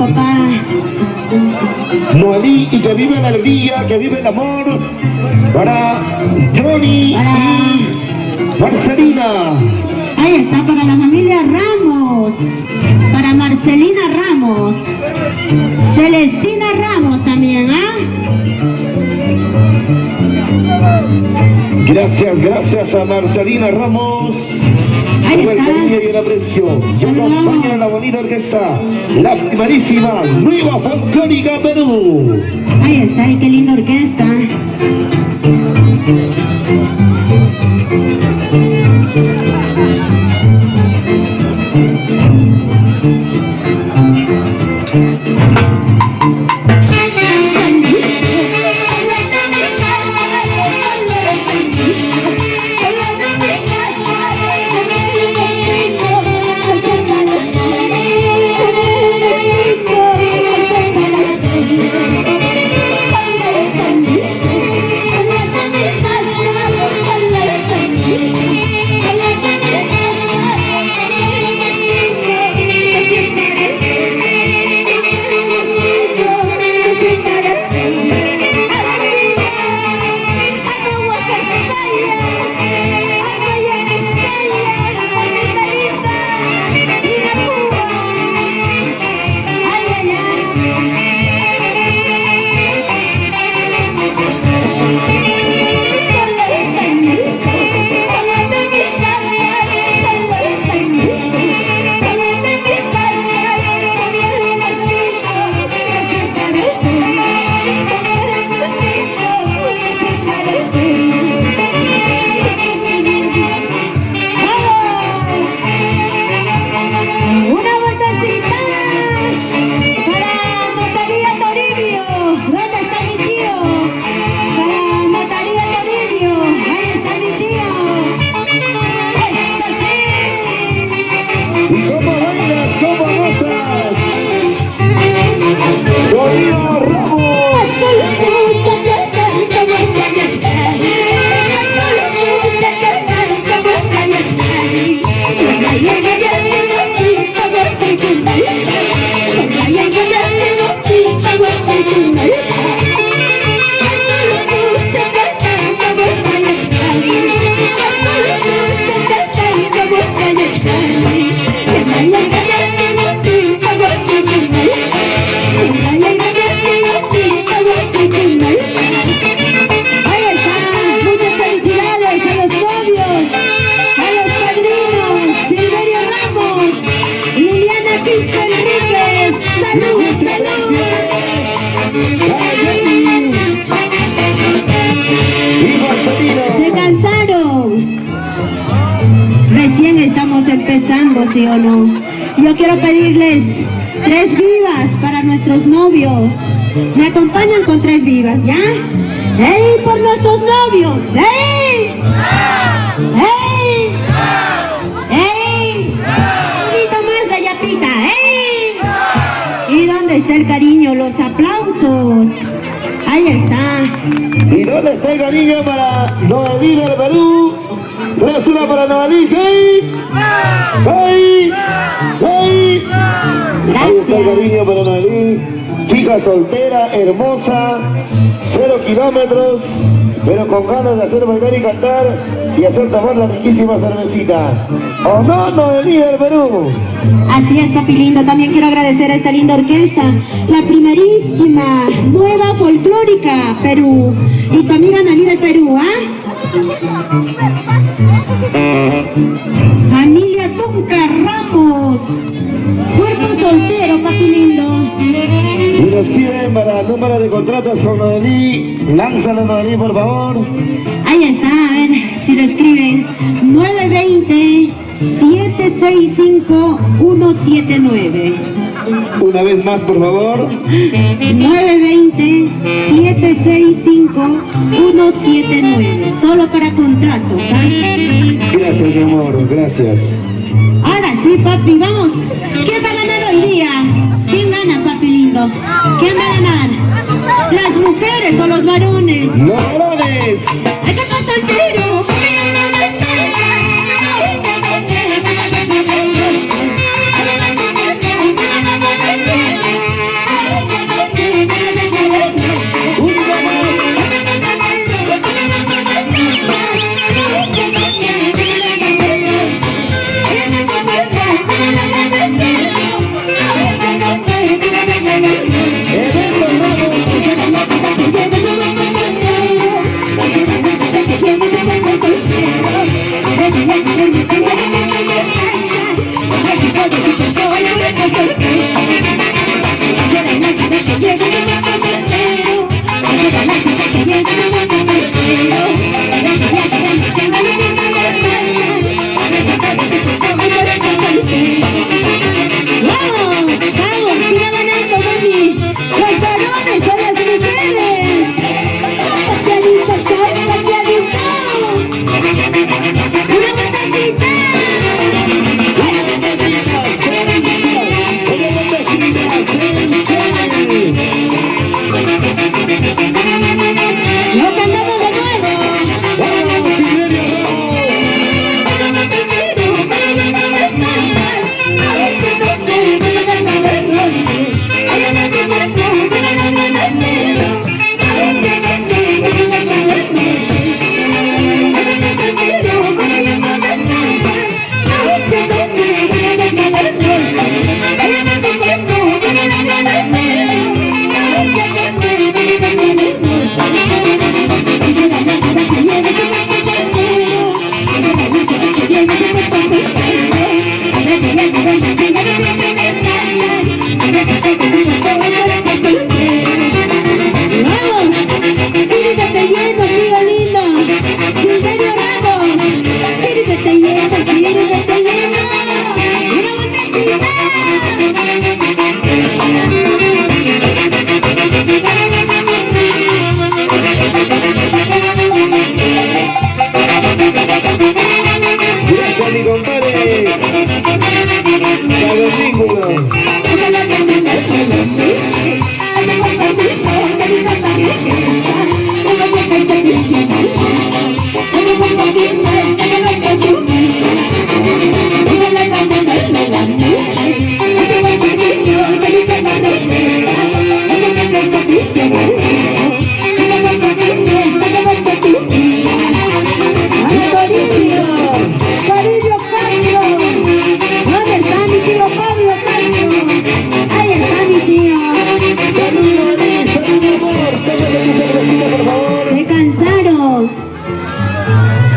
papá. Noalí, y que vive la alegría, que vive el amor para Johnny y Marcelina. Ahí está, para la familia Ramos, para Marcelina Ramos, Celestina Ramos también, ¿ah? Gracias a Marcelina Ramos. Ahí por el está. cariño y el aprecio. Se acompaña la bonita orquesta, la primerísima Nueva Folclórica Perú. Ahí está, y qué linda orquesta. celebrando, ¿sí o no? Yo quiero pedirles 3 vivas para nuestros novios. Me acompañan con 3 vivas, ¿ya? ¡Ey, por nuestros novios! ¡Ey! ¡Ey! ¡Ey! Un poquito más la yapita, ¡ey! ¿Y dónde está el cariño? Los aplausos. Ahí está. ¿Y dónde está el cariño para Noelí del Perú? 3-1 para Noelí. ¡Hey! ¡Hey! ¡Hey! Ahí está el cariño para Noelí. Chica soltera, hermosa, 0 kilómetros, pero con ganas de hacer bailar y cantar y hacer tomar la riquísima cervecita. ¿O no, Noelí del Perú? Así es, papi lindo. También quiero agradecer a esta linda orquesta, la primerísima Nueva Folclórica Perú. Y tu amiga Nalí del Perú, ¿ah? Familia Tunca Ramos. Cuerpo soltero, papi lindo. Y nos piden para el número de contratos con Noelí. Lánzalo, Noelí, por favor. Ahí está, a ver si lo escriben. 920-765-179. Una vez más, por favor. 920-765-179. Solo para contratos, ¿ah? Gracias, mi amor, gracias. Ahora sí, papi, vamos. ¿Quién va a ganar hoy día? ¿Quién gana, papi lindo? ¿Quién va a ganar? ¿Las mujeres o los varones? ¡Los varones! ¡Hay que pasar soltero!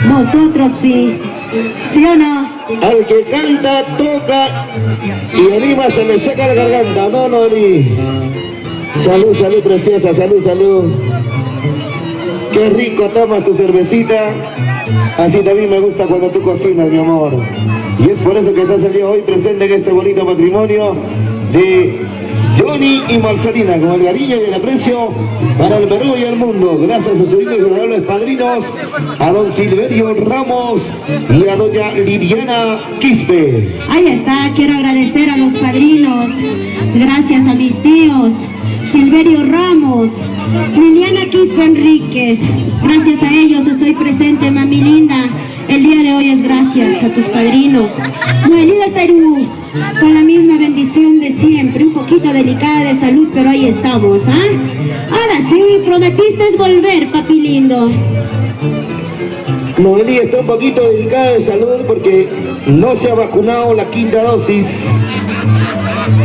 Nosotros sí, ¿sí o no? Al que canta, toca y anima se le seca la garganta, no, Noelí. Salud, salud preciosa, salud, salud. Qué rico tomas tu cervecita. Así también me gusta cuando tú cocinas, mi amor. Y es por eso que estás el día de hoy presente en este bonito matrimonio de Johnny y Marcelina, con el cariño y el aprecio para el Perú y el mundo. Gracias a sus hijos y honorables padrinos, a don Silverio Ramos y a doña Liliana Quispe. Ahí está, quiero agradecer a los padrinos, gracias a mis tíos, Silverio Ramos, Liliana Quispe Enríquez, gracias a ellos estoy presente, mami linda. El día de hoy es gracias a tus padrinos. Noelí del Perú, con la misma bendición de siempre, un poquito delicada de salud, pero ahí estamos, ¿ah? Ahora sí, prometiste volver, papi lindo. Noelí está un poquito delicada de salud porque no se ha vacunado la quinta dosis.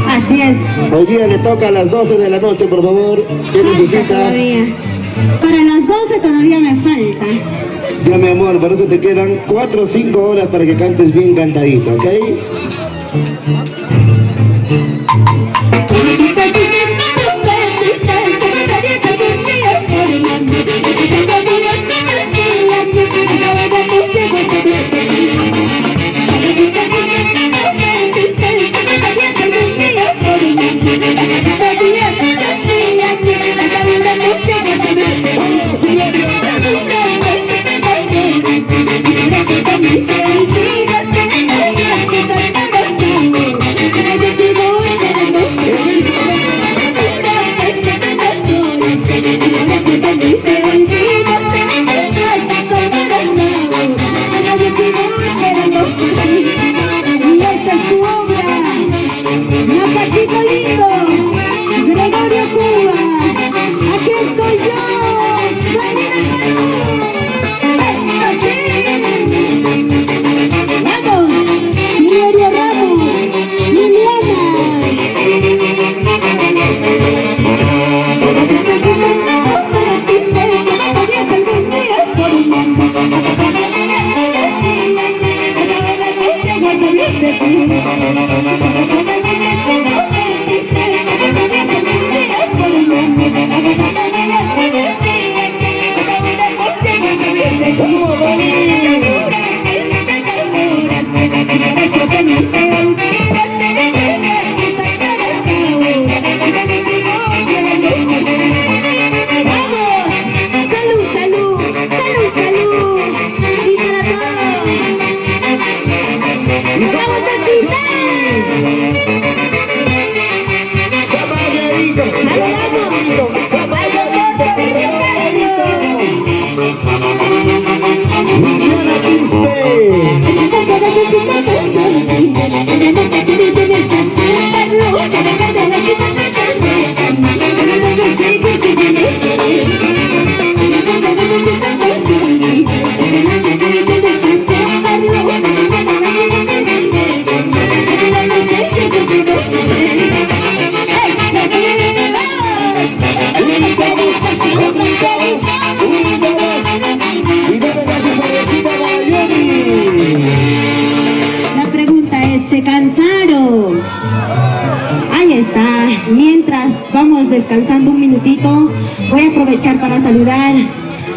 Así es. Hoy día le toca a las 12 de la noche, por favor. ¿Qué Falta necesita? todavía. Para las 12 todavía me falta. Ya, mi amor, por eso te quedan 4 o 5 horas para que cantes bien cantadito, ¿ok? Descansando un minutito, voy a aprovechar para saludar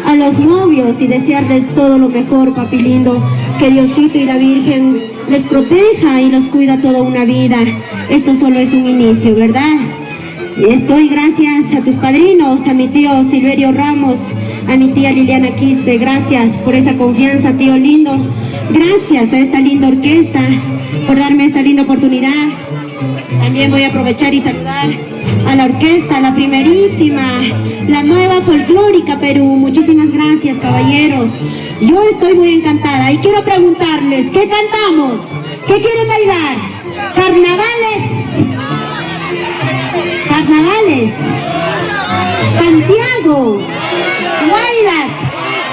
a los novios y desearles todo lo mejor, papi lindo, que Diosito y la Virgen les proteja y los cuida toda una vida. Esto solo es un inicio, ¿verdad? Y estoy gracias a tus padrinos, a mi tío Silverio Ramos, a mi tía Liliana Quispe, gracias por esa confianza, tío lindo, gracias a esta linda orquesta por darme esta linda oportunidad. También voy a aprovechar y saludar a la orquesta, la primerísima, la nueva folclórica Perú. Muchísimas gracias, caballeros. Yo estoy muy encantada y quiero preguntarles, ¿qué cantamos? ¿Qué quieren bailar? ¿Carnavales? ¿Carnavales? ¿Santiago? ¿Guaylas?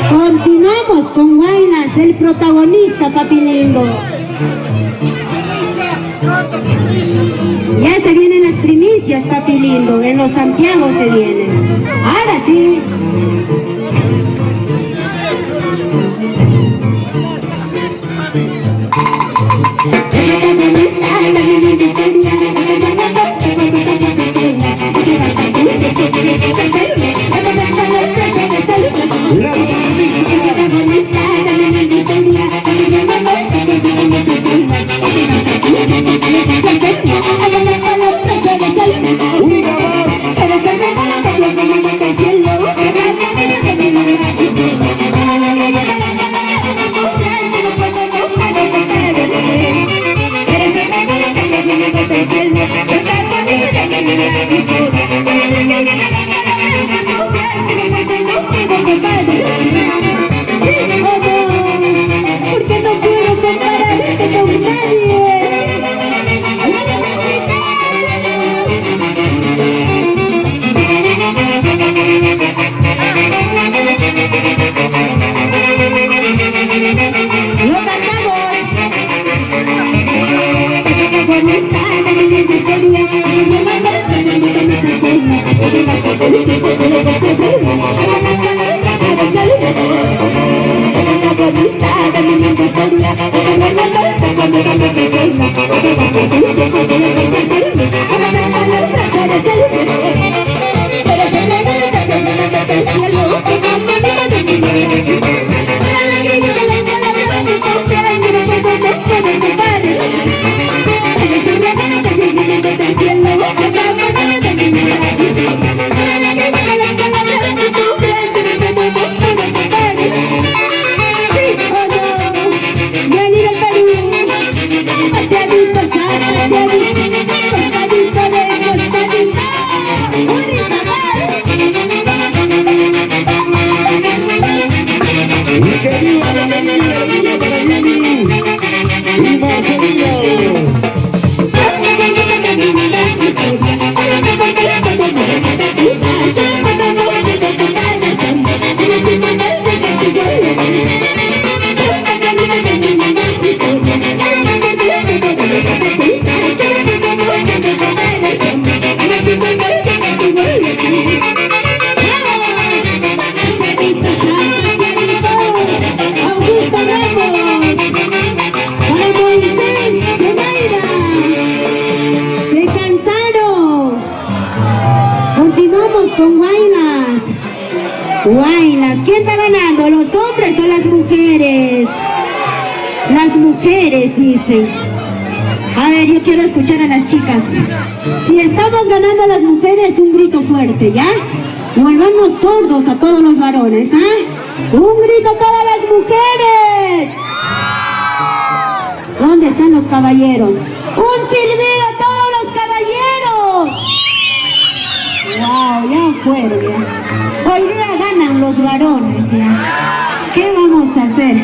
Continuamos con Guaylas, el protagonista, papi lindo. Ya se vienen las primicias, papi lindo, en los Santiago se vienen. Ahora sí. La Porque no puedo compararte con nadie. ¡Lo cantamos! Guaylas, ¿quién está ganando? ¿Los hombres o las mujeres? Las mujeres dicen. A ver, yo quiero escuchar a las chicas. Si estamos ganando a las mujeres, un grito fuerte, ¿ya? Volvamos sordos a todos los varones, ¿ah? ¡Un grito a todas las mujeres! ¿Dónde están los caballeros? ¡Un silbido a todos los caballeros! ¡Wow! Ya fueron, ya. Hoy día ganan los varones, ya. ¿Qué vamos a hacer?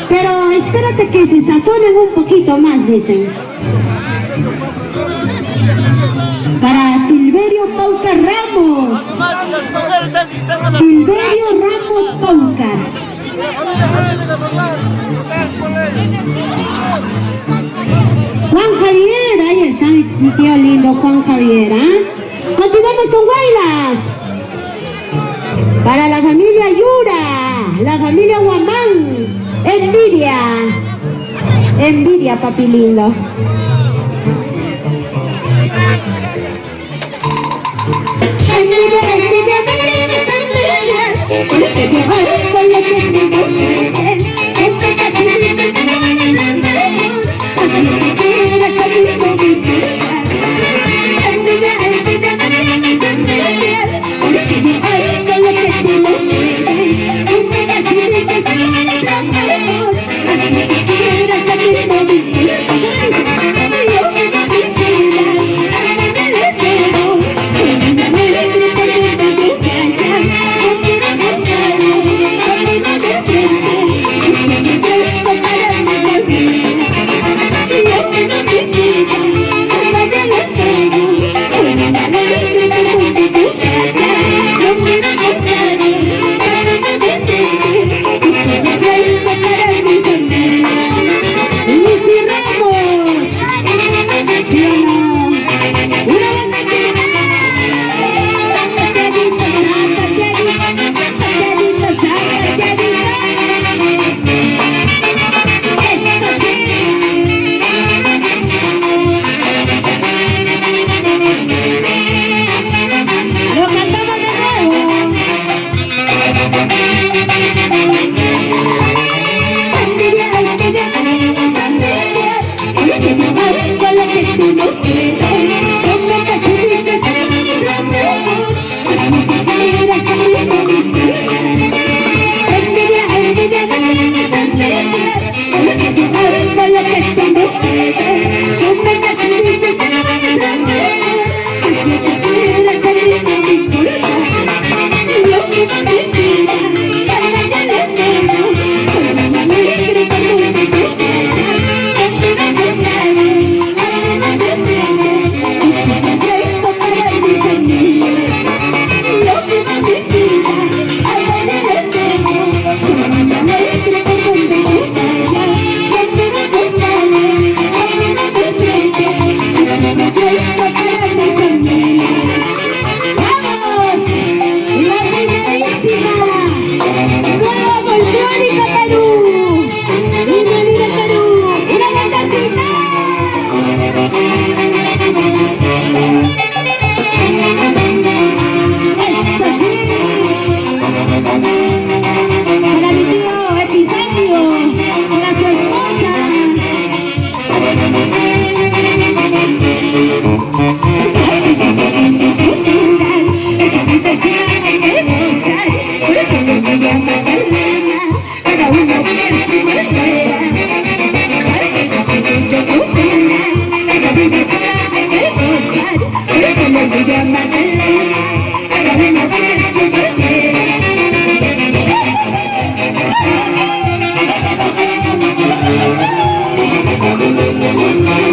Pero espérate que se sazonen un poquito más, dicen. Para Silverio Paucar Ramos. Silverio Ramos Paucar. Juan Javier, ahí está mi tío lindo Juan Javier, ¿eh? Continuamos con Guaylas. Para la familia Yura, la familia Guamán, envidia. Envidia, papi lindo.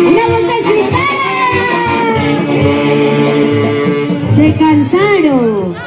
¡Una vueltecita! Se cansaron.